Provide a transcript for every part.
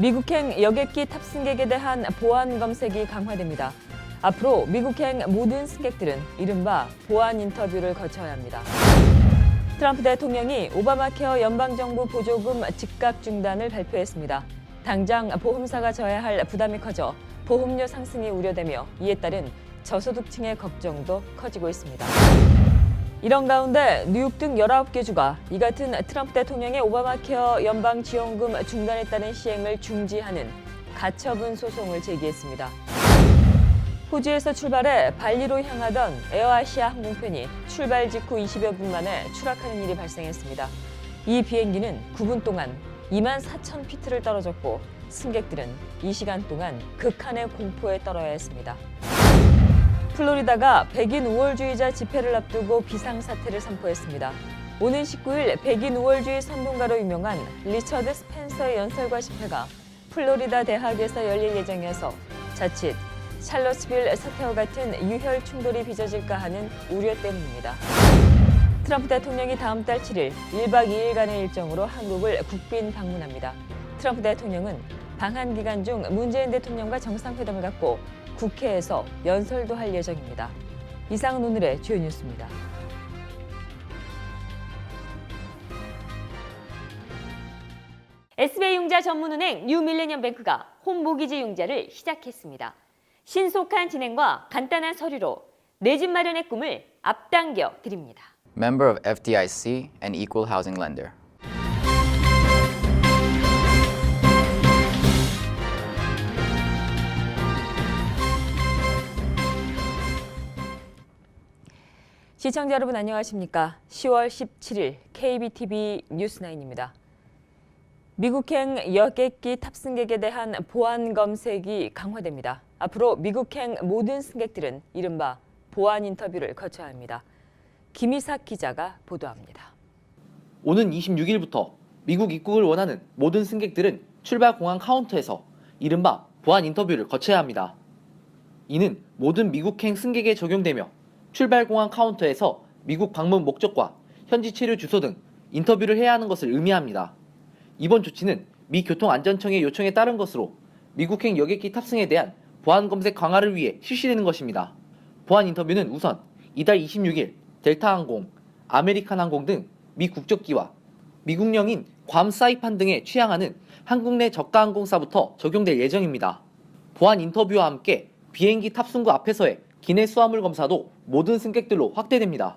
미국행 여객기 탑승객에 대한 보안 검색이 강화됩니다. 앞으로 미국행 모든 승객들은 이른바 보안 인터뷰를 거쳐야 합니다. 트럼프 대통령이 오바마 케어 연방정부 보조금 즉각 중단을 발표했습니다. 당장 보험사가 져야 할 부담이 커져 보험료 상승이 우려되며 이에 따른 저소득층의 걱정도 커지고 있습니다. 이런 가운데 뉴욕 등 19개 주가 이 같은 트럼프 대통령의 오바마 케어 연방 지원금 중단에 따른 시행을 중지하는 가처분 소송을 제기했습니다. 호주에서 출발해 발리로 향하던 에어아시아 항공편이 출발 직후 20여 분 만에 추락하는 일이 발생했습니다. 이 비행기는 9분 동안 24,000피트를 떨어졌고 승객들은 이 시간 동안 극한의 공포에 떨어야 했습니다. 플로리다가 백인 우월주의자 집회를 앞두고 비상사태를 선포했습니다. 오는 19일 백인 우월주의 선동가로 유명한 리처드 스펜서의 연설과 집회가 플로리다 대학에서 열릴 예정이어서 자칫 샬럿스빌 사태와 같은 유혈 충돌이 빚어질까 하는 우려 때문입니다. 트럼프 대통령이 다음 달 7일 1박 2일간의 일정으로 한국을 국빈 방문합니다. 트럼프 대통령은 방한 기간 중 문재인 대통령과 정상회담을 갖고 국회에서 연설도 할 예정입니다. 이상은 오늘의 주요 뉴스입니다. SBI융자 전문은행 뉴밀레니엄뱅크가 홈모기지 융자를 시작했습니다. 신속한 진행과 간단한 서류로 내 집 마련의 꿈을 앞당겨 드립니다. Member of FDIC and equal housing lender. 시청자 여러분 안녕하십니까? 10월 17일 KBTV 뉴스9입니다. 미국행 여객기 탑승객에 대한 보안 검색이 강화됩니다. 앞으로 미국행 모든 승객들은 이른바 보안 인터뷰를 거쳐야 합니다. 김희삭 기자가 보도합니다. 오는 26일부터 미국 입국을 원하는 모든 승객들은 출발 공항 카운터에서 이른바 보안 인터뷰를 거쳐야 합니다. 이는 모든 미국행 승객에 적용되며 출발 공항 카운터에서 미국 방문 목적과 현지 체류 주소 등 인터뷰를 해야 하는 것을 의미합니다. 이번 조치는 미 교통안전청의 요청에 따른 것으로 미국행 여객기 탑승에 대한 보안 검색 강화를 위해 실시되는 것입니다. 보안 인터뷰는 우선 이달 26일 델타항공, 아메리칸항공 등 미 국적기와 미국령인 괌 사이판 등에 취항하는 한국 내 저가 항공사부터 적용될 예정입니다. 보안 인터뷰와 함께 비행기 탑승구 앞에서의 기내 수화물 검사도 모든 승객들로 확대됩니다.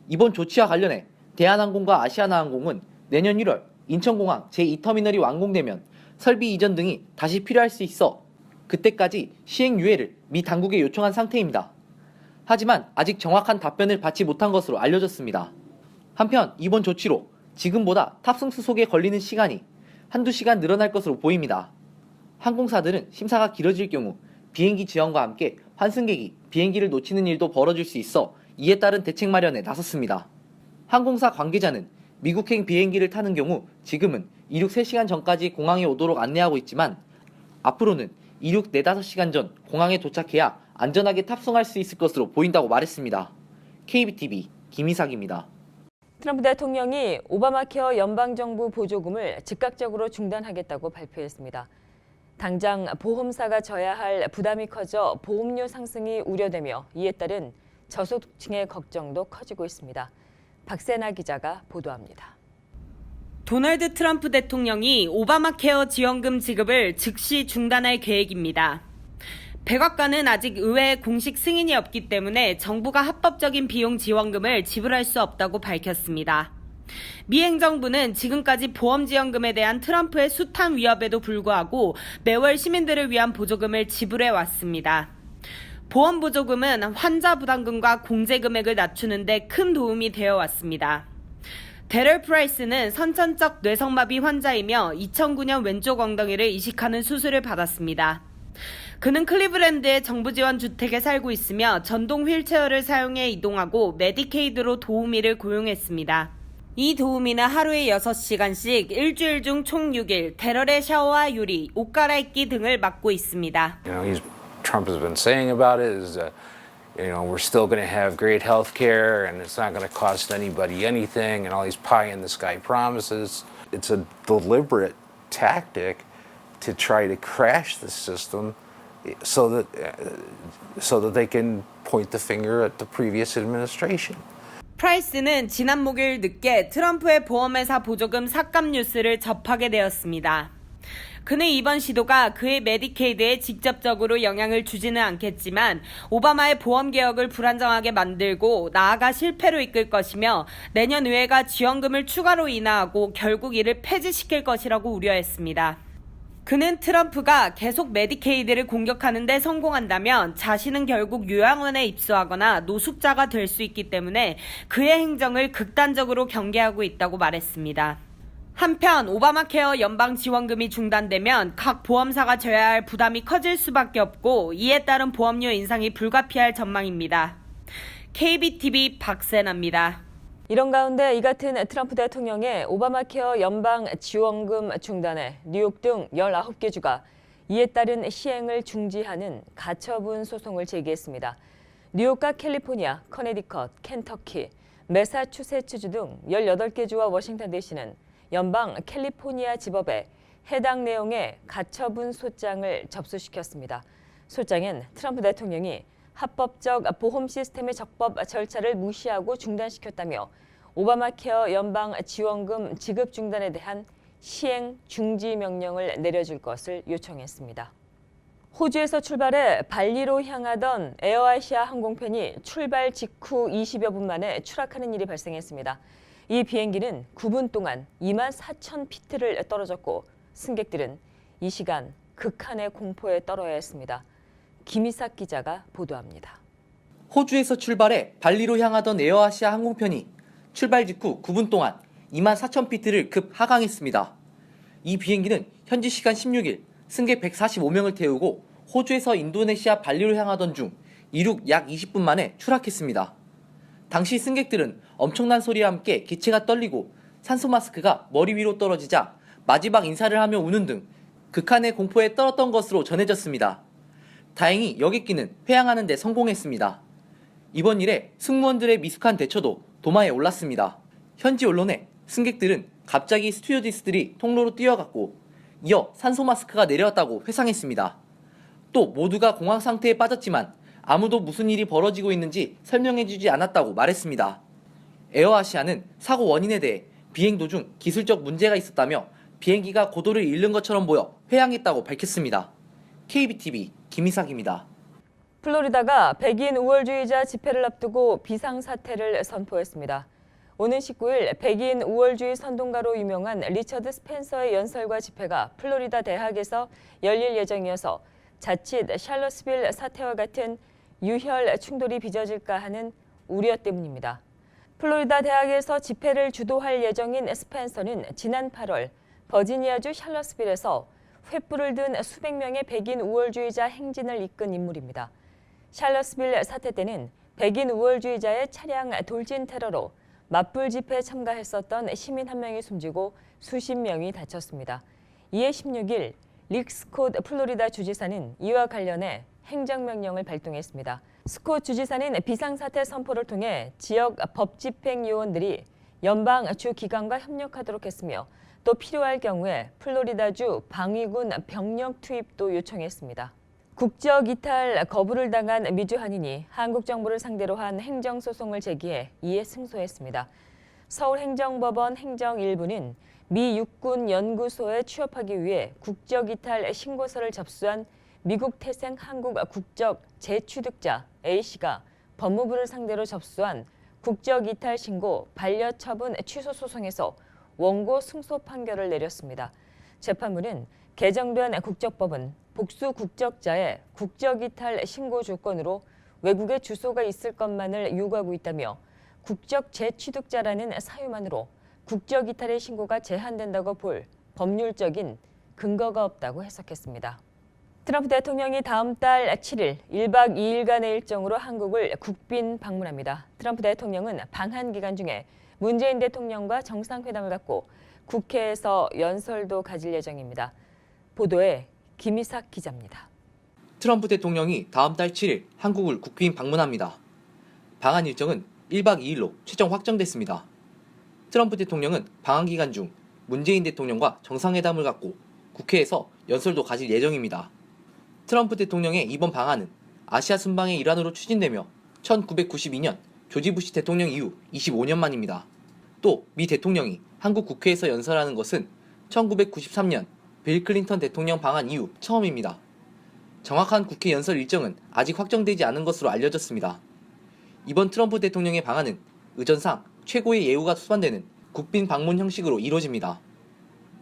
이번 조치와 관련해 대한항공과 아시아나항공은 내년 1월 인천공항 제2터미널이 완공되면 설비 이전 등이 다시 필요할 수 있어 그때까지 시행 유예를 미 당국에 요청한 상태입니다. 하지만 아직 정확한 답변을 받지 못한 것으로 알려졌습니다. 한편 이번 조치로 지금보다 탑승 수속에 걸리는 시간이 한두 시간 늘어날 것으로 보입니다. 항공사들은 심사가 길어질 경우 비행기 지연과 함께 환승객이 비행기를 놓치는 일도 벌어질 수 있어 이에 따른 대책 마련에 나섰습니다. 항공사 관계자는 미국행 비행기를 타는 경우 지금은 이륙 3시간 전까지 공항에 오도록 안내하고 있지만 앞으로는 이륙 4-5시간 전 공항에 도착해야 안전하게 탑승할 수 있을 것으로 보인다고 말했습니다. KBTV 김희삭입니다. 트럼프 대통령이 오바마 케어 연방정부 보조금을 즉각적으로 중단하겠다고 발표했습니다. 당장 보험사가 져야 할 부담이 커져 보험료 상승이 우려되며 이에 따른 저소득층의 걱정도 커지고 있습니다. 박세나 기자가 보도합니다. 도널드 트럼프 대통령이 오바마 케어 지원금 지급을 즉시 중단할 계획입니다. 백악관은 아직 의회의 공식 승인이 없기 때문에 정부가 합법적인 비용 지원금을 지불할 수 없다고 밝혔습니다. 미 행정부는 지금까지 보험 지원금에 대한 트럼프의 숱한 위협에도 불구하고 매월 시민들을 위한 보조금을 지불해 왔습니다. 보험 보조금은 환자 부담금과 공제 금액을 낮추는 데 큰 도움이 되어 왔습니다. 데럴 프라이스는 선천적 뇌성마비 환자이며 2009년 왼쪽 엉덩이를 이식하는 수술을 받았습니다. 그는 클리브랜드의 정부 지원 주택에 살고 있으며 전동 휠체어를 사용해 이동하고 메디케이드로 도우미를 고용했습니다. 이 도우미는 하루에 6시간씩 일주일 중 총 6일 데럴의 샤워와 요리, 옷 갈아입기 등을 맡고 있습니다. Trump has been saying about it is we're still going to have great health care and it's not going to cost anybody anything and all these pie in the sky promises. It's a deliberate tactic to try to crash the system so that they can point the finger at the previous administration. 프라이스는 지난 목요일 늦게 트럼프의 보험회사 보조금 삭감 뉴스를 접하게 되었습니다. 그는 이번 시도가 그의 메디케이드에 직접적으로 영향을 주지는 않겠지만 오바마의 보험 개혁을 불안정하게 만들고 나아가 실패로 이끌 것이며 내년 의회가 지원금을 추가로 인하하고 결국 이를 폐지시킬 것이라고 우려했습니다. 그는 트럼프가 계속 메디케이드를 공격하는 데 성공한다면 자신은 결국 요양원에 입소하거나 노숙자가 될 수 있기 때문에 그의 행정을 극단적으로 경계하고 있다고 말했습니다. 한편 오바마 케어 연방 지원금이 중단되면 각 보험사가 져야 할 부담이 커질 수밖에 없고 이에 따른 보험료 인상이 불가피할 전망입니다. KBTV 박세나입니다. 이런 가운데 이 같은 트럼프 대통령의 오바마 케어 연방 지원금 중단에 뉴욕 등 19개 주가 이에 따른 시행을 중지하는 가처분 소송을 제기했습니다. 뉴욕과 캘리포니아, 커네디컷, 켄터키, 매사추세츠주 등 18개 주와 워싱턴 DC는 연방 캘리포니아 지법에 해당 내용의 가처분 소장을 접수시켰습니다. 소장엔 트럼프 대통령이 합법적 보험 시스템의 적법 절차를 무시하고 중단시켰다며 오바마 케어 연방 지원금 지급 중단에 대한 시행 중지 명령을 내려줄 것을 요청했습니다. 호주에서 출발해 발리로 향하던 에어아시아 항공편이 출발 직후 20여 분 만에 추락하는 일이 발생했습니다. 이 비행기는 9분 동안 24,000피트를 떨어졌고 승객들은 이 시간 극한의 공포에 떨어야 했습니다. 김희삭 기자가 보도합니다. 호주에서 출발해 발리로 향하던 에어아시아 항공편이 출발 직후 9분 동안 24,000피트를 급 하강했습니다. 이 비행기는 현지 시간 16일 승객 145명을 태우고 호주에서 인도네시아 발리로 향하던 중 이륙 약 20분 만에 추락했습니다. 당시 승객들은 엄청난 소리와 함께 기체가 떨리고 산소 마스크가 머리 위로 떨어지자 마지막 인사를 하며 우는 등 극한의 공포에 떨었던 것으로 전해졌습니다. 다행히 여객기는 회항하는 데 성공했습니다. 이번 일에 승무원들의 미숙한 대처도 도마에 올랐습니다. 현지 언론에 승객들은 갑자기 스튜어디스들이 통로로 뛰어갔고 이어 산소 마스크가 내려왔다고 회상했습니다. 또 모두가 공황 상태에 빠졌지만 아무도 무슨 일이 벌어지고 있는지 설명해주지 않았다고 말했습니다. 에어아시아는 사고 원인에 대해 비행 도중 기술적 문제가 있었다며 비행기가 고도를 잃는 것처럼 보여 회항했다고 밝혔습니다. KBTV 김희삭입니다. 플로리다가 백인 우월주의자 집회를 앞두고 비상사태를 선포했습니다. 오는 19일 백인 우월주의 선동가로 유명한 리처드 스펜서의 연설과 집회가 플로리다 대학에서 열릴 예정이어서 자칫 샬럿스빌 사태와 같은 유혈 충돌이 빚어질까 하는 우려 때문입니다. 플로리다 대학에서 집회를 주도할 예정인 스펜서는 지난 8월 버지니아주 샬럿스빌에서 횃불을 든 수백 명의 백인 우월주의자 행진을 이끈 인물입니다. 샬럿스빌 사태 때는 백인 우월주의자의 차량 돌진 테러로 맞불 집회에 참가했었던 시민 한 명이 숨지고 수십 명이 다쳤습니다. 이에 16일 릭 스콧 플로리다 주지사는 이와 관련해 행정명령을 발동했습니다. 스콧 주지사는 비상사태 선포를 통해 지역 법집행 요원들이 연방 주 기관과 협력하도록 했으며 또 필요할 경우에 플로리다주 방위군 병력 투입도 요청했습니다. 국적 이탈 거부를 당한 미주 한인이 한국 정부를 상대로 한 행정소송을 제기해 이에 승소했습니다. 서울행정법원 행정일부는 미 육군 연구소에 취업하기 위해 국적 이탈 신고서를 접수한 미국 태생 한국 국적 재취득자 A씨가 법무부를 상대로 접수한 국적 이탈 신고 반려처분 취소 소송에서 원고 승소 판결을 내렸습니다. 재판부는 개정된 국적법은 복수 국적자의 국적 이탈 신고 조건으로 외국에 주소가 있을 것만을 요구하고 있다며 국적 재취득자라는 사유만으로 국적 이탈의 신고가 제한된다고 볼 법률적인 근거가 없다고 해석했습니다. 트럼프 대통령이 다음 달 7일 1박 2일간의 일정으로 한국을 국빈 방문합니다. 트럼프 대통령은 방한 기간 중에 문재인 대통령과 정상회담을 갖고 국회에서 연설도 가질 예정입니다. 보도에 김희삭 기자입니다. 트럼프 대통령이 다음 달 7일 한국을 국빈 방문합니다. 방한 일정은 1박 2일로 최종 확정됐습니다. 트럼프 대통령은 방한 기간 중 문재인 대통령과 정상회담을 갖고 국회에서 연설도 가질 예정입니다. 트럼프 대통령의 이번 방안은 아시아 순방의 일환으로 추진되며 1992년 조지 부시 대통령 이후 25년 만입니다. 또 미 대통령이 한국 국회에서 연설하는 것은 1993년 빌 클린턴 대통령 방한 이후 처음입니다. 정확한 국회 연설 일정은 아직 확정되지 않은 것으로 알려졌습니다. 이번 트럼프 대통령의 방안은 의전상 최고의 예우가 수반되는 국빈 방문 형식으로 이루어집니다.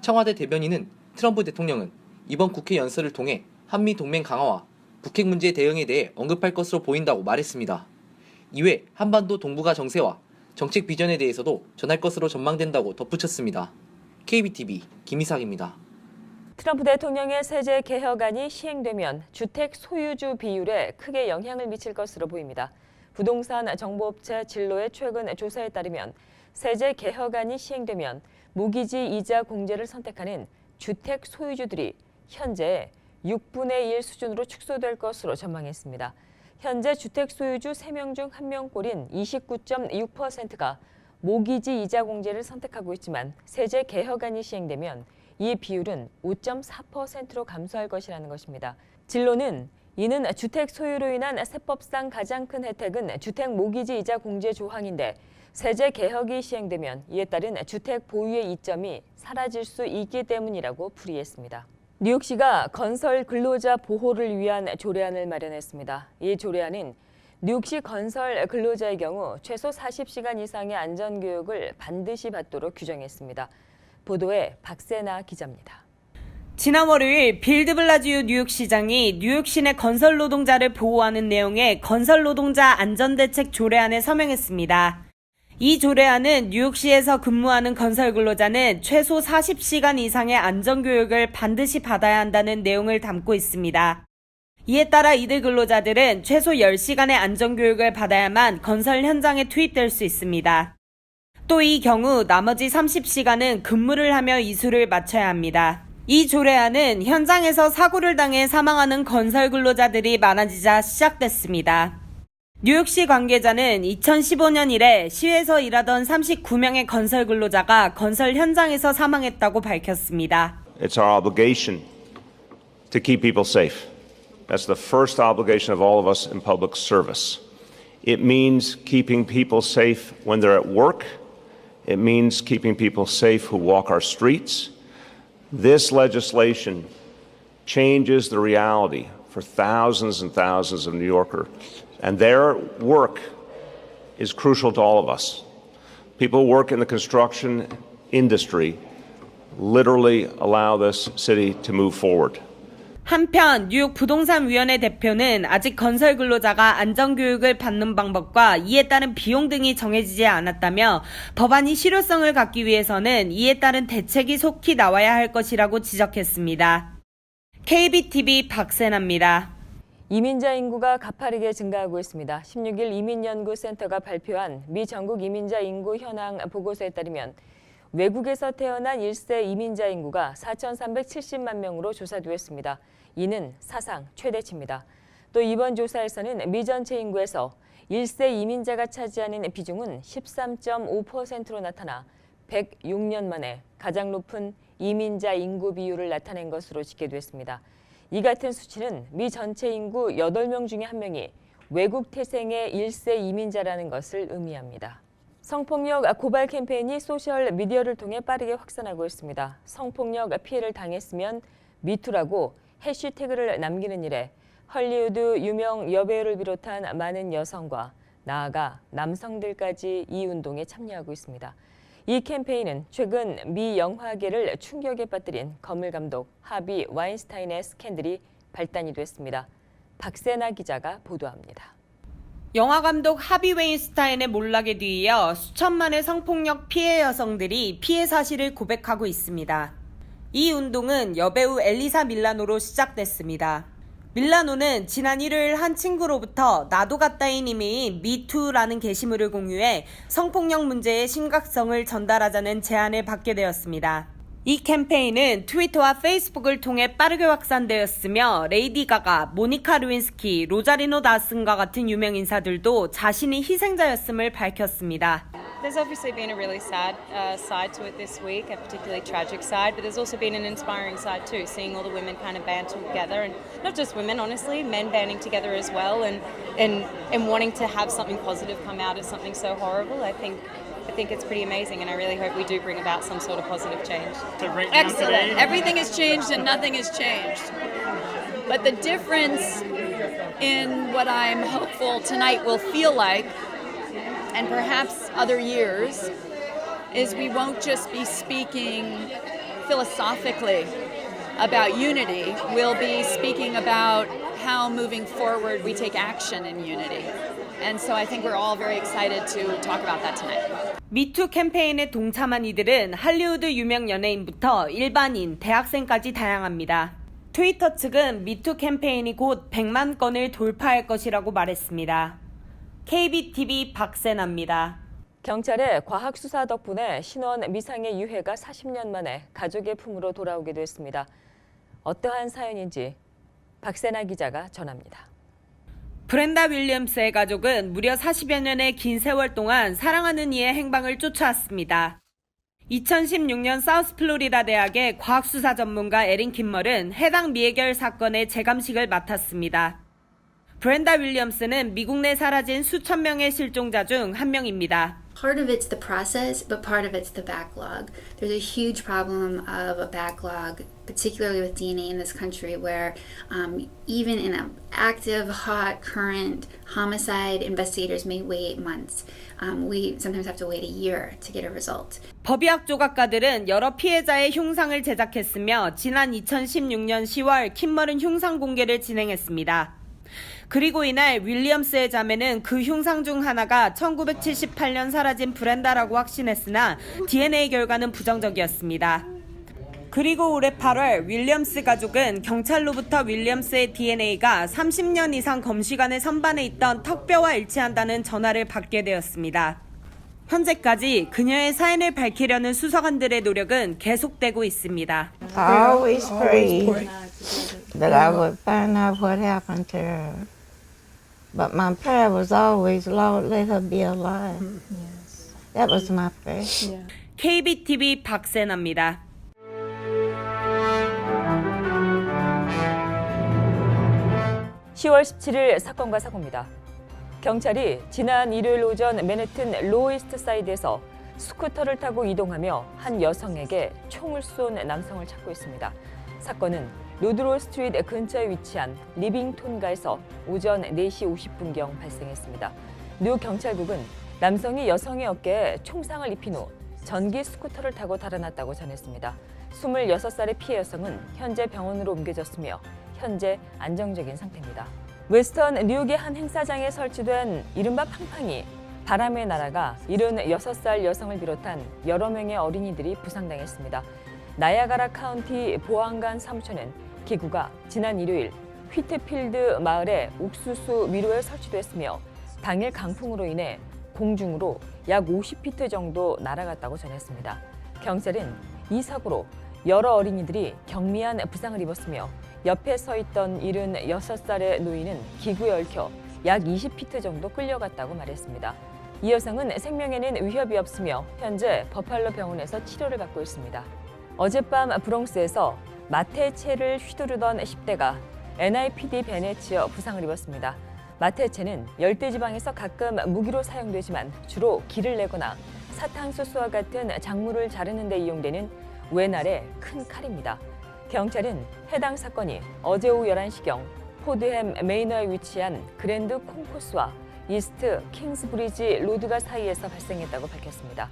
청와대 대변인은 트럼프 대통령은 이번 국회 연설을 통해 한미 동맹 강화와 북핵 문제 대응에 대해 언급할 것으로 보인다고 말했습니다. 이외 한반도 동북아 정세와 정책 비전에 대해서도 전할 것으로 전망된다고 덧붙였습니다. KBTV 김희삭입니다. 트럼프 대통령의 세제 개혁안이 시행되면 주택 소유주 비율에 크게 영향을 미칠 것으로 보입니다. 부동산 정보업체 진로의 최근 조사에 따르면 세제 개혁안이 시행되면 무기지 이자 공제를 선택하는 주택 소유주들이 현재 6분의 1 수준으로 축소될 것으로 전망했습니다. 현재 주택 소유주 3명 중 1명꼴인 29.6%가 모기지 이자 공제를 선택하고 있지만 세제 개혁안이 시행되면 이 비율은 5.4%로 감소할 것이라는 것입니다. 진로는 이는 주택 소유로 인한 세법상 가장 큰 혜택은 주택 모기지 이자 공제 조항인데 세제 개혁이 시행되면 이에 따른 주택 보유의 이점이 사라질 수 있기 때문이라고 풀이했습니다. 뉴욕시가 건설 근로자 보호를 위한 조례안을 마련했습니다. 이 조례안은 뉴욕시 건설 근로자의 경우 최소 40시간 이상의 안전교육을 반드시 받도록 규정했습니다. 보도에 박세나 기자입니다. 지난 월요일 빌 드블라지오 뉴욕시장이 뉴욕시 내 건설 노동자를 보호하는 내용의 건설 노동자 안전대책 조례안에 서명했습니다. 이 조례안은 뉴욕시에서 근무하는 건설 근로자는 최소 40시간 이상의 안전교육을 반드시 받아야 한다는 내용을 담고 있습니다. 이에 따라 이들 근로자들은 최소 10시간의 안전교육을 받아야만 건설 현장에 투입될 수 있습니다. 또 이 경우 나머지 30시간은 근무를 하며 이수를 마쳐야 합니다. 이 조례안은 현장에서 사고를 당해 사망하는 건설 근로자들이 많아지자 시작됐습니다. 뉴욕시 관계자는 2015년 이래 시에서 일하던 39명의 건설 근로자가 건설 현장에서 사망했다고 밝혔습니다. It's our obligation to keep people safe. That's the first obligation of all of us in public service. It means keeping people safe when they're at work. It means keeping people safe who walk our streets. This legislation changes the reality for thousands and thousands of New Yorkers. And their work is crucial to all of us. People who work in the construction industry literally allow this city to move forward. 한편 뉴욕 부동산위원회 대표는 아직 건설 근로자가 안전교육을 받는 방법과 이에 따른 비용 등이 정해지지 않았다며 법안이 실효성을 갖기 위해서는 이에 따른 대책이 속히 나와야 할 것이라고 지적했습니다. KBTV 박세나입니다. 이민자 인구가 가파르게 증가하고 있습니다. 16일 이민연구센터가 발표한 미 전국 이민자 인구 현황 보고서에 따르면 외국에서 태어난 1세 이민자 인구가 4,370만 명으로 조사되었습니다. 이는 사상 최대치입니다. 또 이번 조사에서는 미 전체 인구에서 1세 이민자가 차지하는 비중은 13.5%로 나타나 106년 만에 가장 높은 이민자 인구 비율을 나타낸 것으로 집계됐습니다. 이 같은 수치는 미 전체 인구 8명 중에 1명이 외국 태생의 1세 이민자라는 것을 의미합니다. 성폭력 고발 캠페인이 소셜 미디어를 통해 빠르게 확산하고 있습니다. 성폭력 피해를 당했으면 미투라고 해시태그를 남기는 일에 헐리우드 유명 여배우를 비롯한 많은 여성과 나아가 남성들까지 이 운동에 참여하고 있습니다. 이 캠페인은 최근 미 영화계를 충격에 빠뜨린 거물 감독 하비 와인스타인의 스캔들이 발단이 됐습니다. 박세나 기자가 보도합니다. 영화 감독 하비 웨인스타인의 몰락에 뒤이어 수천만의 성폭력 피해 여성들이 피해 사실을 고백하고 있습니다. 이 운동은 여배우 엘리사 밀라노로 시작됐습니다. 밀라노는 지난 일요일 한 친구로부터 나도 가따인 이메일 미투라는 게시물을 공유해 성폭력 문제의 심각성을 전달하자는 제안을 받게 되었습니다. 이 캠페인은 트위터와 페이스북을 통해 빠르게 확산되었으며 레이디 가가, 모니카 루인스키, 로자리노 다슨과 같은 유명 인사들도 자신이 희생자였음을 밝혔습니다. There's obviously been a really sad side to it this week, a particularly tragic side, but there's also been an inspiring side too, seeing all the women kind of band together, and not just women, honestly, men banding together as well, and wanting to have something positive come out of something so horrible. I think it's pretty amazing, and I really hope we do bring about some sort of positive change. Excellent. Everything has changed and nothing has changed. But the difference in what I'm hopeful tonight will feel like, and perhaps other years, is we won't just be speaking philosophically about unity. We'll be speaking about how moving forward we take action in unity. And so I think we're all very excited to talk about that tonight. 미투 캠페인에 동참한 이들은 할리우드 유명 연예인부터 일반인, 대학생까지 다양합니다. 트위터 측은 미투 캠페인이 곧 100만 건을 돌파할 것이라고 말했습니다. KBTV 박세나입니다. 경찰의 과학 수사 덕분에 신원 미상의 유해가 40년 만에 가족의 품으로 돌아오기도 했습니다. 어떠한 사연인지 박세나 기자가 전합니다. 브렌다 윌리엄스의 가족은 무려 40여 년의 긴 세월 동안 사랑하는 이의 행방을 쫓아왔습니다. 2016년 사우스 플로리다 대학의 과학수사 전문가 에린 킴멀은 해당 미해결 사건의 재감식을 맡았습니다. 브렌다 윌리엄스는 미국 내 사라진 수천 명의 실종자 중 한 명입니다. Part of it's the process, but part of it's the backlog. There's a huge problem of a backlog, particularly with DNA in this country, where even in an active, hot, current homicide, investigators may wait months. We sometimes have to wait a year to get a result. 법의학 조각가들은 여러 피해자의 흉상을 제작했으며 지난 2016년 10월 킴멀은 흉상 공개를 진행했습니다. 그리고 이날 윌리엄스의 자매는 그 흉상 중 하나가 1978년 사라진 브렌다라고 확신했으나 DNA 결과는 부정적이었습니다. 그리고 올해 8월 윌리엄스 가족은 경찰로부터 윌리엄스의 DNA가 30년 이상 검시관의 선반에 있던 턱뼈와 일치한다는 전화를 받게 되었습니다. 현재까지 그녀의 사연을 밝히려는 수사관들의 노력은 계속되고 있습니다. I always prayed that I would find out what happened to her. But my prayer was always, Lord, let her be alive. That was my prayer. KBTV 박세나입니다. (10월 17일) 사건과 사고입니다. 경찰이 지난 일요일 오전 맨해튼 로이스트 사이드에서 스쿠터를 타고 이동하며 한 여성에게 총을 쏜 남성을 찾고 있습니다. 사건은 로드롤 스트리트 근처에 위치한 리빙톤가에서 오전 4시 50분경 발생했습니다. 뉴 경찰국은 남성이 여성의 어깨에 총상을 입힌 후 전기 스쿠터를 타고 달아났다고 전했습니다. 26살의 피해 여성은 현재 병원으로 옮겨졌으며 현재 안정적인 상태입니다. 웨스턴 뉴욕의 한 행사장에 설치된 이른바 팡팡이 바람에 날아가 76살 여성을 비롯한 여러 명의 어린이들이 부상당했습니다. 나야가라 카운티 보안관 사무처는 기구가 지난 일요일 휘트필드 마을의 옥수수 위로에 설치됐으며 당일 강풍으로 인해 공중으로 약 50피트 정도 날아갔다고 전했습니다. 경찰은 이 사고로 여러 어린이들이 경미한 부상을 입었으며 옆에 서 있던 76살의 노인은 기구에 얽혀 약 20피트 정도 끌려갔다고 말했습니다. 이 여성은 생명에는 위협이 없으며 현재 버팔로 병원에서 치료를 받고 있습니다. 어젯밤 브롱스에서 마테체를 휘두르던 10대가 NIPD 벤에 치여 부상을 입었습니다. 마테체는 열대지방에서 가끔 무기로 사용되지만 주로 길을 내거나 사탕수수와 같은 작물을 자르는 데 이용되는 외날의 큰 칼입니다. 경찰은 해당 사건이 어제 오후 11시경 포드햄 메이너에 위치한 그랜드 콩코스와 이스트 킹스브리지 로드가 사이에서 발생했다고 밝혔습니다.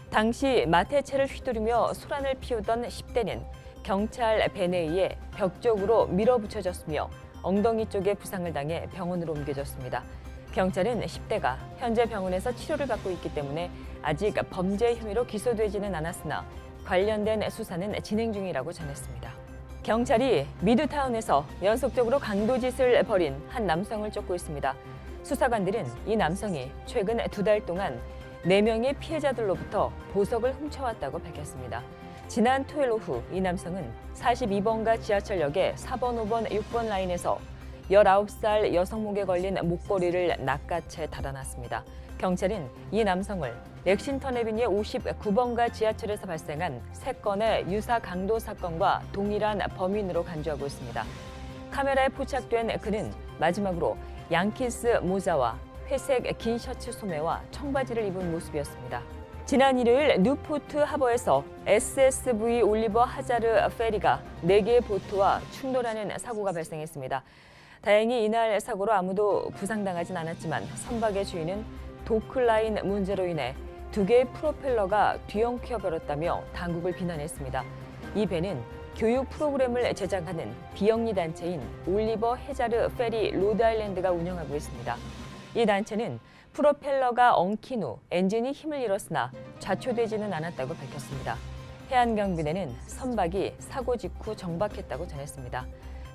당시 마테체를 휘두르며 소란을 피우던 10대는 경찰 벤에 의해 벽 쪽으로 밀어붙여졌으며 엉덩이 쪽에 부상을 당해 병원으로 옮겨졌습니다. 경찰은 10대가 현재 병원에서 치료를 받고 있기 때문에 아직 범죄 혐의로 기소되지는 않았으나 관련된 수사는 진행 중이라고 전했습니다. 경찰이 미드타운에서 연속적으로 강도짓을 벌인 한 남성을 쫓고 있습니다. 수사관들은 이 남성이 최근 2달 동안 4명의 피해자들로부터 보석을 훔쳐왔다고 밝혔습니다. 지난 토요일 오후 이 남성은 42번가 지하철역의 4번, 5번, 6번 라인에서 19살 여성 목에 걸린 목걸이를 낚아채 달아났습니다. 경찰은 이 남성을 렉싱턴 애비뉴 59번가 지하철에서 발생한 3건의 유사 강도 사건과 동일한 범인으로 간주하고 있습니다. 카메라에 포착된 그는 마지막으로 양키스 모자와 회색 긴 셔츠 소매와 청바지를 입은 모습이었습니다. 지난 일요일 뉴포트 하버에서 SSV 올리버 하자르 페리가 4개의 보트와 충돌하는 사고가 발생했습니다. 다행히 이날 사고로 아무도 부상당하진 않았지만 선박의 주인은 도크라인 문제로 인해 2개의 프로펠러가 뒤엉켜버렸다며 당국을 비난했습니다. 이 배는 교육 프로그램을 제작하는 비영리 단체인 올리버 해자르 페리 로드아일랜드가 운영하고 있습니다. 이 단체는 프로펠러가 엉킨 후 엔진이 힘을 잃었으나 좌초되지는 않았다고 밝혔습니다. 해안경비대는 선박이 사고 직후 정박했다고 전했습니다.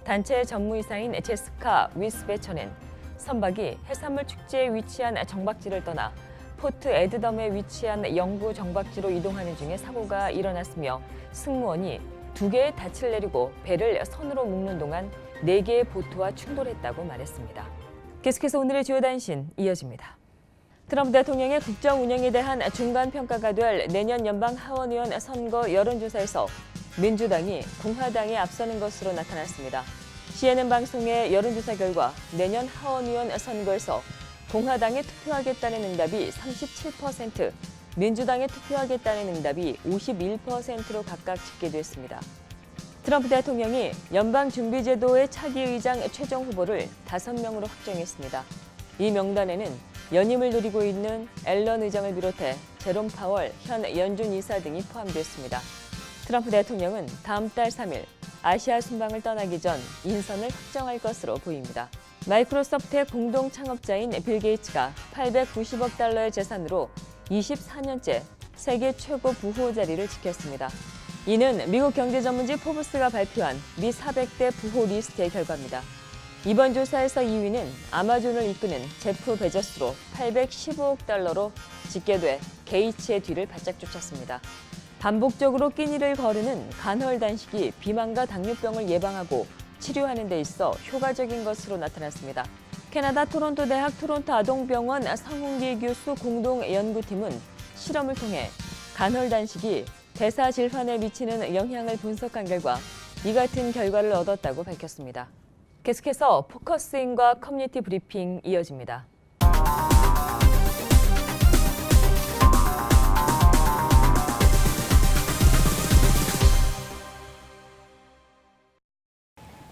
단체 전무이사인 제스카 위스베처는 선박이 해산물 축제에 위치한 정박지를 떠나 포트 에드덤에 위치한 영구 정박지로 이동하는 중에 사고가 일어났으며 승무원이 2개의 닻을 내리고 배를 선으로 묶는 동안 4개의 보트와 충돌했다고 말했습니다. 계속해서 오늘의 주요 단신 이어집니다. 트럼프 대통령의 국정 운영에 대한 중간평가가 될 내년 연방 하원의원 선거 여론조사에서 민주당이 공화당에 앞서는 것으로 나타났습니다. CNN 방송의 여론조사 결과 내년 하원의원 선거에서 공화당에 투표하겠다는 응답이 37%, 민주당에 투표하겠다는 응답이 51%로 각각 집계됐습니다. 트럼프 대통령이 연방준비제도의 차기 의장 최종 후보를 5명으로 확정했습니다. 이 명단에는 연임을 노리고 있는 앨런 의장을 비롯해 제롬 파월 현 연준 이사 등이 포함됐습니다. 트럼프 대통령은 다음 달 3일 아시아 순방을 떠나기 전 인선을 확정할 것으로 보입니다. 마이크로소프트의 공동 창업자인 빌 게이츠가 890억 달러의 재산으로 24년째 세계 최고 부호 자리를 지켰습니다. 이는 미국 경제전문지 포브스가 발표한 미 400대 부호 리스트의 결과입니다. 이번 조사에서 2위는 아마존을 이끄는 제프 베조스로 815억 달러로 집계돼 게이츠의 뒤를 바짝 쫓았습니다. 반복적으로 끼니를 거르는 간헐 단식이 비만과 당뇨병을 예방하고 치료하는 데 있어 효과적인 것으로 나타났습니다. 캐나다 토론토 대학 토론토 아동병원 성훈기 교수 공동 연구팀은 실험을 통해 간헐 단식이 대사 질환에 미치는 영향을 분석한 결과 이 같은 결과를 얻었다고 밝혔습니다. 계속해서 포커스인과 커뮤니티 브리핑 이어집니다.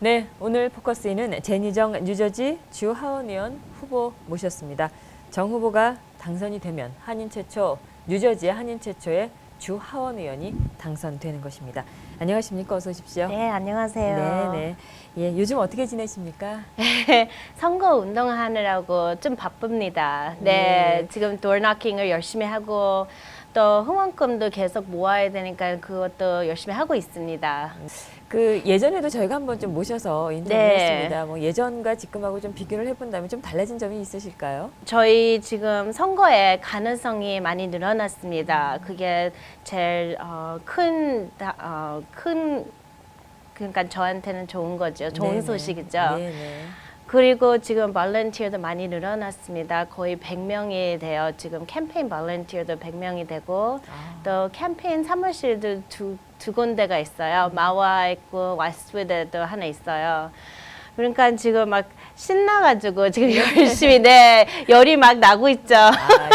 네, 오늘 포커스인은 제니정 뉴저지 주 하원의원 후보 모셨습니다. 정 후보가 당선이 되면 뉴저지의 한인 최초의 주 하원의원이 당선되는 것입니다. 안녕하십니까? 어서 오십시오. 네, 안녕하세요. 네. 예, 요즘 어떻게 지내십니까? 선거 운동하느라고 좀 바쁩니다. 네, 지금 도어나킹을 열심히 하고 또 후원금도 계속 모아야 되니까 그것도 열심히 하고 있습니다. 그 예전에도 저희가 한번 좀 모셔서 인터뷰했습니다. 뭐 예전과 지금하고 좀 비교를 해본다면 좀 달라진 점이 있으실까요? 저희 지금 선거에 가능성이 많이 늘어났습니다. 그게 제일 그러니까 저한테는 좋은 거죠. 좋은 네네. 소식이죠. 네네. 그리고 지금 볼런티어도 많이 늘어났습니다. 거의 100명이 돼요. 지금 캠페인 볼런티어도 100명이 되고 또 캠페인 사무실도 두 군데가 있어요. 마와 있고 웨스트우드에도 하나 있어요. 그러니까 지금 막 신나가지고 지금 열심히 열이 막 나고 있죠.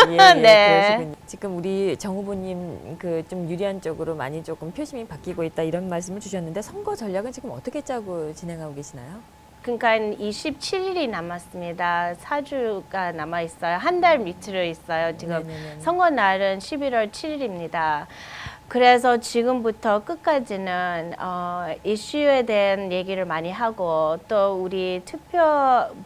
네. 그러시군요. 지금 우리 정 후보님 그 좀 유리한 쪽으로 많이 조금 표심이 바뀌고 있다 이런 말씀을 주셨는데 선거 전략은 지금 어떻게 짜고 진행하고 계시나요? 그러니까 27일이 남았습니다. 4주가 남아 있어요. 한 달 밑으로 있어요. 지금 네네네. 선거 날은 11월 7일입니다. 그래서 지금부터 끝까지는 이슈에 대한 얘기를 많이 하고 또 우리 투표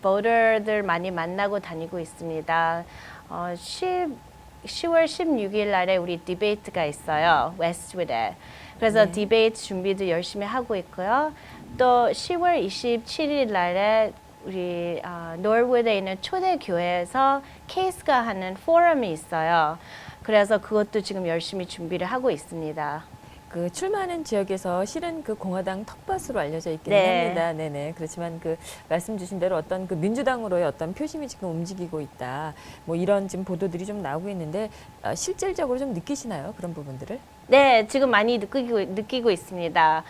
보터들 많이 만나고 다니고 있습니다. 10월 16일 날에 우리 디베이트가 있어요. 웨스트우드에. 그래서 디베이트 준비도 열심히 하고 있고요. 또 10월 27일 날에 우리 노르우드에 있는 초대 교회에서 케이스가 하는 포럼이 있어요. 그래서 그것도 지금 열심히 준비를 하고 있습니다. 그 출마하는 지역에서 실은 그 공화당 텃밭으로 알려져 있기는 네. 합니다. 네네. 그렇지만 그 말씀 주신 대로 어떤 그 민주당으로의 어떤 표심이 지금 움직이고 있다. 뭐 이런 지금 보도들이 좀 나오고 있는데 실질적으로 좀 느끼시나요? 그런 부분들을? 네, 지금 많이 느끼고 있습니다.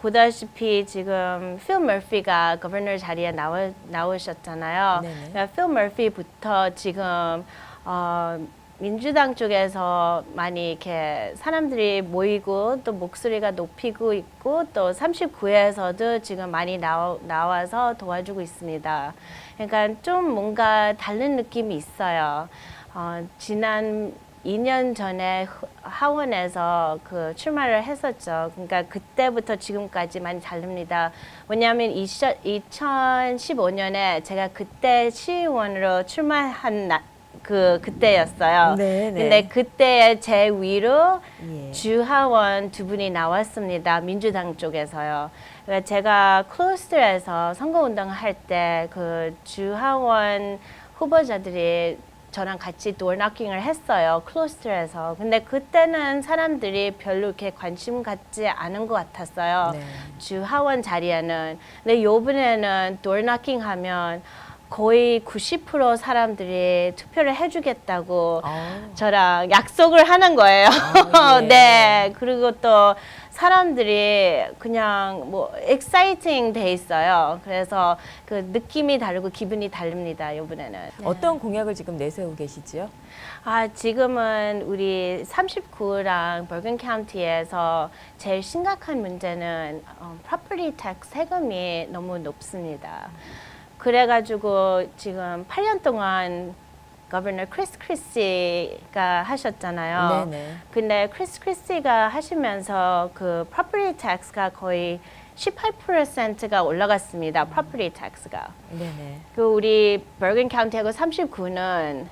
보다시피 지금 필 머피가 거버너 자리에 나오셨잖아요. 네네. 그러니까 필 머피부터 지금 민주당 쪽에서 많이 이렇게 사람들이 모이고 또 목소리가 높이고 있고 또 39에서도 지금 많이 나와서 도와주고 있습니다. 그러니까 좀 뭔가 다른 느낌이 있어요. 지난 2년 전에 하원에서 그 출마를 했었죠. 그러니까 그때부터 지금까지 많이 다릅니다. 왜냐하면 2015년에 제가 그때 시의원으로 출마한 그때였어요. 네, 네. 근데 그때 제 위로 예. 주하원 두 분이 나왔습니다. 민주당 쪽에서요. 그러니까 제가 클로스터에서 선거운동 할 때 그 주하원 후보자들이 저랑 같이 도어나킹을 했어요. 클로스터에서. 근데 그때는 사람들이 별로 이렇게 관심 갖지 않은 것 같았어요. 네. 주하원 자리에는. 근데 요번에는 도어나킹 하면 거의 90% 사람들이 투표를 해주겠다고 저랑 약속을 하는 거예요. 예. 네. 그리고 또 사람들이 그냥 뭐 exciting 돼 있어요. 그래서 그 느낌이 다르고 기분이 다릅니다. 이번에는. 어떤 공약을 지금 내세우고 계시지요? 지금은 우리 39랑 버건 카운티에서 제일 심각한 문제는 property tax 세금이 너무 높습니다. 그래가지고 지금 8년 동안 거버너 크리스 크리스티가 하셨잖아요. 네네. 근데 크리스 크리스티가 하시면서 그 property tax가 거의 18%가 올라갔습니다. property tax가. 네네. 그 우리 버건 카운티하고 39는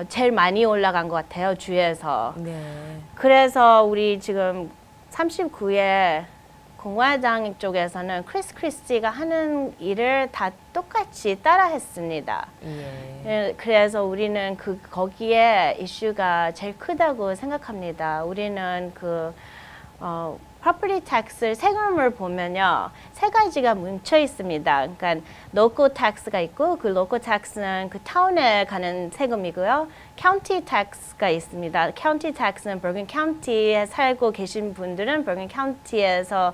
제일 많이 올라간 것 같아요. 주에서. 네. 그래서 우리 지금 39에 공화당 쪽에서는 크리스 크리스티가 하는 일을 다 똑같이 따라했습니다. 예. 그래서 우리는 거기에 이슈가 제일 크다고 생각합니다. 우리는 property tax 세금을 보면요, 세 가지가 뭉쳐 있습니다. 그러니까 local tax가 있고 그 local tax는 그 타운에 가는 세금이고요. county tax가 있습니다. county tax는 버건 카운티에 살고 계신 분들은 버건 카운티에서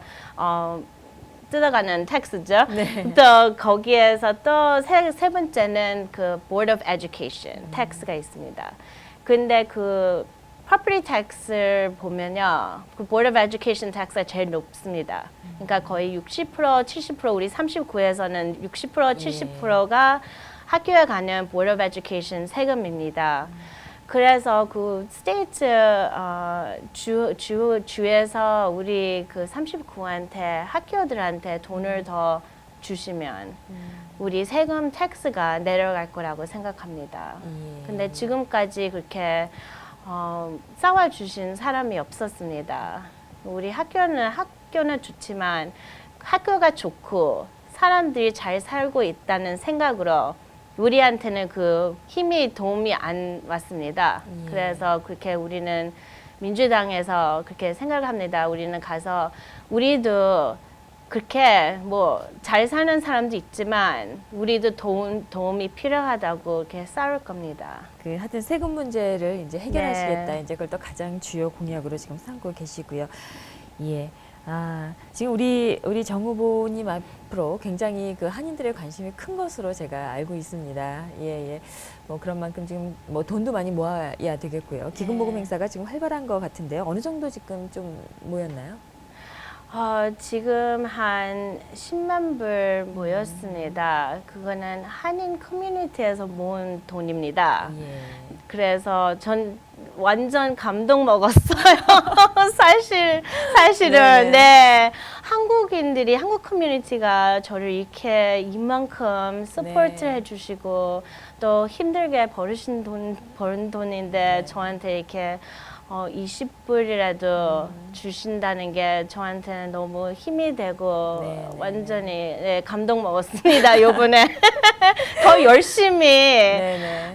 뜯어가는 텍스죠. 네. 또 거기에서 또 세 번째는 그 Board of Education 텍스가 있습니다. 근데 그 property tax를 보면요, 그 Board of Education tax가 제일 높습니다. 그러니까 거의 60%, 70% 우리 39에서는 60%, 70%가 학교에 가는 Board of Education 세금입니다. 그래서 그 스테이트 주에서 우리 그 39한테 학교들한테 돈을 더 주시면 우리 세금 텍스가 내려갈 거라고 생각합니다. 근데 지금까지 그렇게 싸워주신 사람이 없었습니다. 우리 학교는 좋지만 학교가 좋고 사람들이 잘 살고 있다는 생각으로 우리한테는 그 도움이 안 왔습니다. 그래서 그렇게 우리는 민주당에서 그렇게 생각합니다. 우리는 가서 우리도 그렇게 뭐 잘 사는 사람도 있지만 우리도 도움이 필요하다고 이렇게 싸울 겁니다. 하여튼 세금 문제를 이제 해결하시겠다. 네. 이제 그걸 또 가장 주요 공약으로 지금 삼고 계시고요. 예. 지금 우리 정 후보님 앞으로 굉장히 그 한인들의 관심이 큰 것으로 제가 알고 있습니다. 예. 뭐 그런 만큼 지금 뭐 돈도 많이 모아야 되겠고요. 기금 모금 행사가 지금 활발한 것 같은데요. 어느 정도 지금 좀 모였나요? 지금 한 10만 불 모였습니다. 그거는 한인 커뮤니티에서 모은 돈입니다. 예. 그래서 전 완전 감동 먹었어요. 사실은 네네. 네, 한국 커뮤니티가 저를 이렇게 이만큼 서포트를 네. 해주시고 또 힘들게 버는 돈인데 저한테 이렇게 20불이라도 주신다는 게 저한테는 너무 힘이 되고 네. 완전히 감동 먹었습니다. 요번에 더 열심히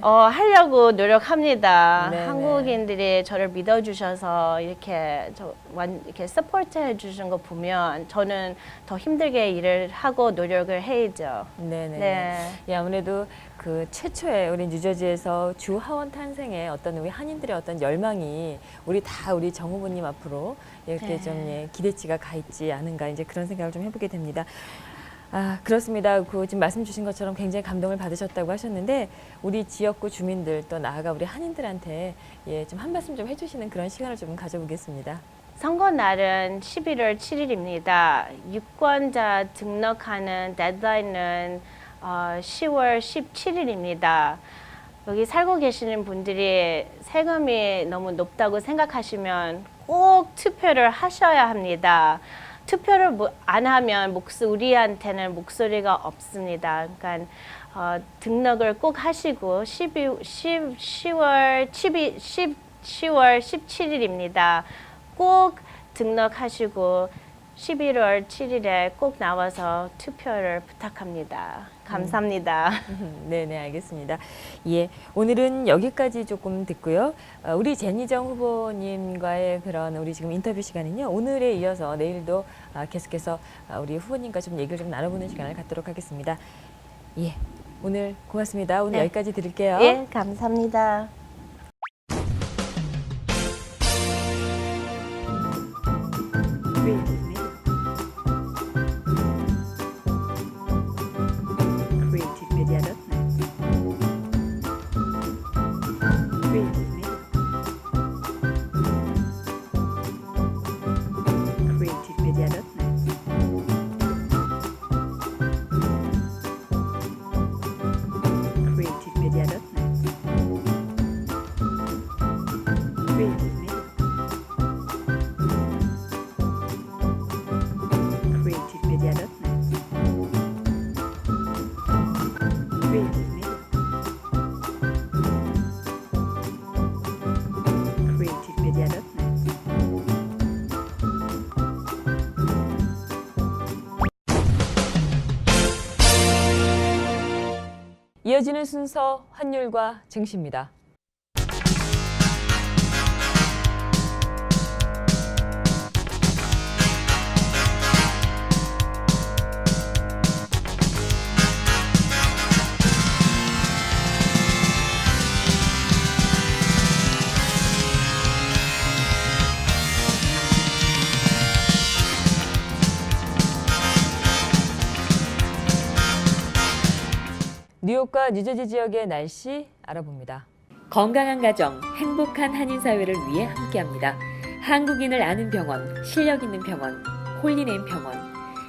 하려고 노력합니다. 네네. 한국인들이 저를 믿어주셔서 이렇게 이렇게 서포트 해주신 거 보면 저는 더 힘들게 일을 하고 노력을 해야죠. 네네. 네. 예, 아무래도 그 최초의 우리 뉴저지에서 주 하원 탄생의 어떤 우리 한인들의 어떤 열망이 우리 정 후보님 앞으로 이렇게 네. 좀 기대치가 가 있지 않은가 이제 그런 생각을 좀 해보게 됩니다. 아, 그렇습니다. 그 지금 말씀 주신 것처럼 굉장히 감동을 받으셨다고 하셨는데 우리 지역구 주민들 또 나아가 우리 한인들한테 좀 한 말씀 좀 해주시는 그런 시간을 좀 가져보겠습니다. 선거 날은 11월 7일입니다. 유권자 등록하는 데드라인은 10월 17일입니다. 여기 살고 계시는 분들이 세금이 너무 높다고 생각하시면 꼭 투표를 하셔야 합니다. 투표를 안 하면 우리한테는 목소리가 없습니다. 그러니까 등록을 꼭 하시고 10월 17일입니다. 꼭 등록하시고 11월 7일에 꼭 나와서 투표를 부탁합니다. 감사합니다. 네네, 알겠습니다. 예, 오늘은 여기까지 조금 듣고요. 우리 제니정 후보님과의 그런 우리 지금 인터뷰 시간은요, 오늘에 이어서 내일도 계속해서 우리 후보님과 좀 얘기를 좀 나눠보는 시간을 갖도록 하겠습니다. 예, 오늘 고맙습니다. 오늘 네. 여기까지 드릴게요. 예, 감사합니다. 이어지는 순서 환율과 증시입니다. 뉴욕과 뉴저지 지역의 날씨 알아봅니다. 건강한 가정, 행복한 한인 사회를 위해 함께합니다. 한국인을 아는 병원, 실력 있는 병원, 홀리네임 병원.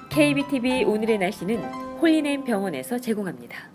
KBTV 오늘의 날씨는 홀리네임 병원에서 제공합니다.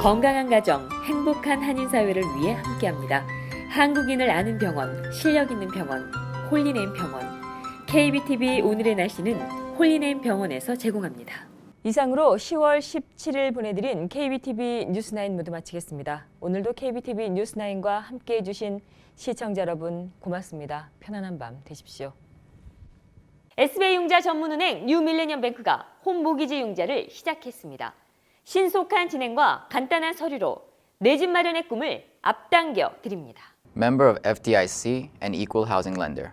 건강한 가정, 행복한 한인 사회를 위해 함께합니다. 한국인을 아는 병원, 실력 있는 병원, 홀리네임 병원. KBTV 오늘의 날씨는 홀리네임 병원에서 제공합니다. 이상으로 10월 17일 보내드린 KBTV 뉴스9 모두 마치겠습니다. 오늘도 KBTV 뉴스9과 함께해 주신 시청자 여러분 고맙습니다. 편안한 밤 되십시오. SBI 융자 전문은행 뉴밀레니엄뱅크가 홈모기지 융자를 시작했습니다. 신속한 진행과 간단한 서류로 내 집 마련의 꿈을 앞당겨 드립니다. Member of FDIC and equal housing lender.